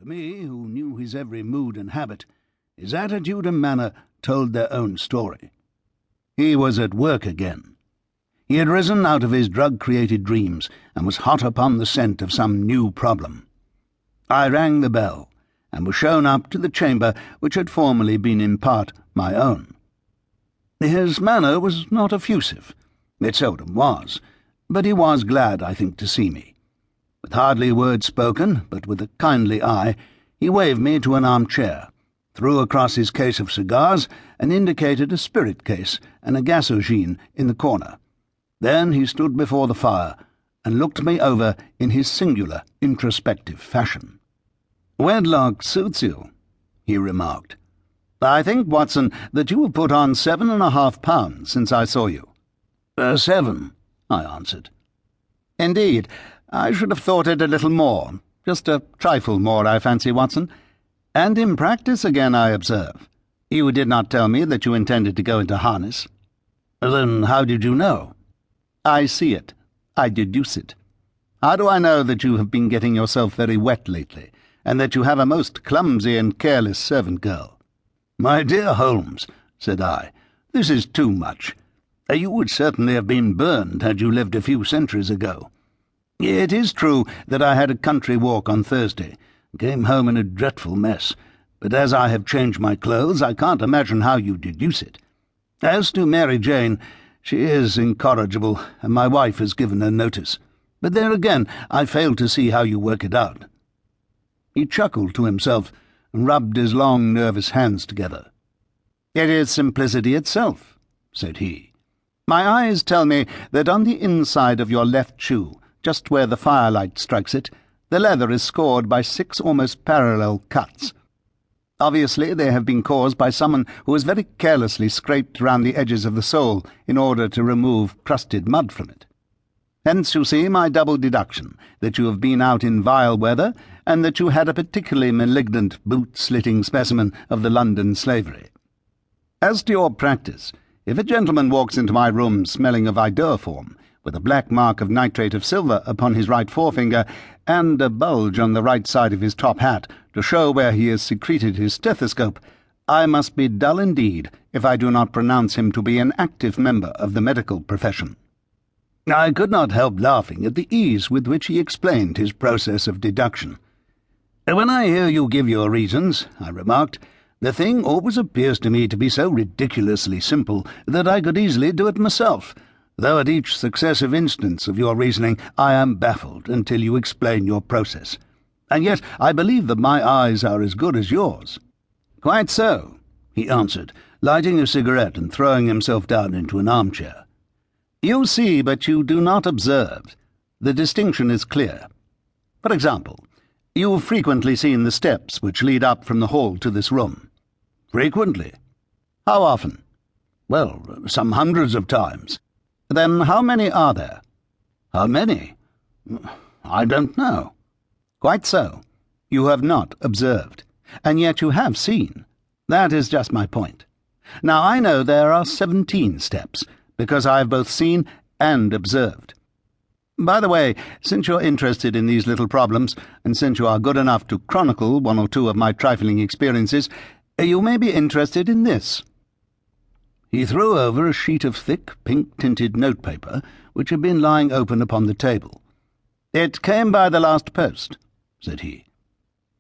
To me, who knew his every mood and habit, his attitude and manner told their own story. He was at work again. He had risen out of his drug-created dreams and was hot upon the scent of some new problem. I rang the bell, and was shown up to the chamber which had formerly been in part my own. His manner was not effusive. It seldom was, but he was glad, I think, to see me. With hardly a word spoken, but with a kindly eye, he waved me to an armchair, threw across his case of cigars, and indicated a spirit case and a gasogene in the corner. Then he stood before the fire and looked me over in his singular, introspective fashion. "Wedlock suits you," he remarked. "I think, Watson, that you have put on 7.5 pounds since I saw you." 7, I answered. "Indeed, I should have thought it a little more. Just a trifle more, I fancy, Watson. And in practice again, I observe. You did not tell me that you intended to go into harness." "Then how did you know?" "I see it. I deduce it. How do I know that you have been getting yourself very wet lately, and that you have a most clumsy and careless servant girl?" "My dear Holmes," said I, "this is too much. You would certainly have been burned had you lived a few centuries ago. It is true that I had a country walk on Thursday, and came home in a dreadful mess, but as I have changed my clothes, I can't imagine how you deduce it. As to Mary Jane, she is incorrigible, and my wife has given her notice. But there again, I fail to see how you work it out." He chuckled to himself, and rubbed his long, nervous hands together. "It is simplicity itself," said he. "My eyes tell me that on the inside of your left shoe, just where the firelight strikes it, the leather is scored by 6 almost parallel cuts. Obviously they have been caused by someone who has very carelessly scraped round the edges of the sole in order to remove crusted mud from it. Hence you see my double deduction, that you have been out in vile weather, and that you had a particularly malignant boot-slitting specimen of the London slavery. As to your practice, if a gentleman walks into my room smelling of iodoform, with a black mark of nitrate of silver upon his right forefinger, and a bulge on the right side of his top hat to show where he has secreted his stethoscope, I must be dull indeed if I do not pronounce him to be an active member of the medical profession." I could not help laughing at the ease with which he explained his process of deduction. "When I hear you give your reasons," I remarked, "the thing always appears to me to be so ridiculously simple that I could easily do it myself, though at each successive instance of your reasoning I am baffled until you explain your process. And yet I believe that my eyes are as good as yours." "Quite so," he answered, lighting a cigarette and throwing himself down into an armchair. "You see, but you do not observe. The distinction is clear. For example, you've frequently seen the steps which lead up from the hall to this room." "Frequently." "How often?" "Well, some hundreds of times." "Then how many are there?" "How many? I don't know." "Quite so. You have not observed, and yet you have seen. That is just my point. Now I know there are 17 steps, because I have both seen and observed. By the way, since you're interested in these little problems, and since you are good enough to chronicle 1 or 2 of my trifling experiences, you may be interested in this." He threw over a sheet of thick, pink-tinted notepaper which had been lying open upon the table. "It came by the last post," said he.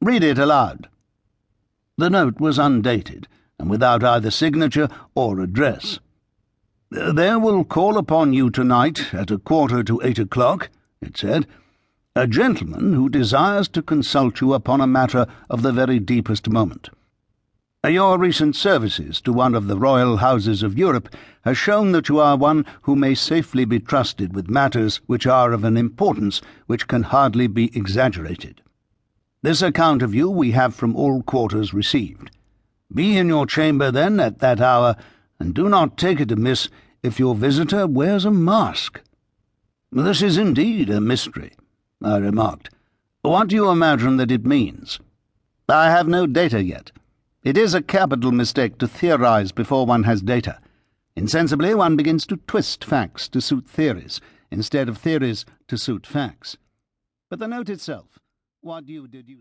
"Read it aloud." The note was undated, and without either signature or address. "There will call upon you tonight at 7:45, it said, "a gentleman who desires to consult you upon a matter of the very deepest moment. Your recent services to one of the royal houses of Europe has shown that you are one who may safely be trusted with matters which are of an importance which can hardly be exaggerated. This account of you we have from all quarters received. Be in your chamber, then, at that hour, and do not take it amiss if your visitor wears a mask." "This is indeed a mystery," I remarked. "What do you imagine that it means?" "I have no data yet. It is a capital mistake to theorize before one has data. Insensibly one begins to twist facts to suit theories, instead of theories to suit facts. But the note itself, what do you deduce?"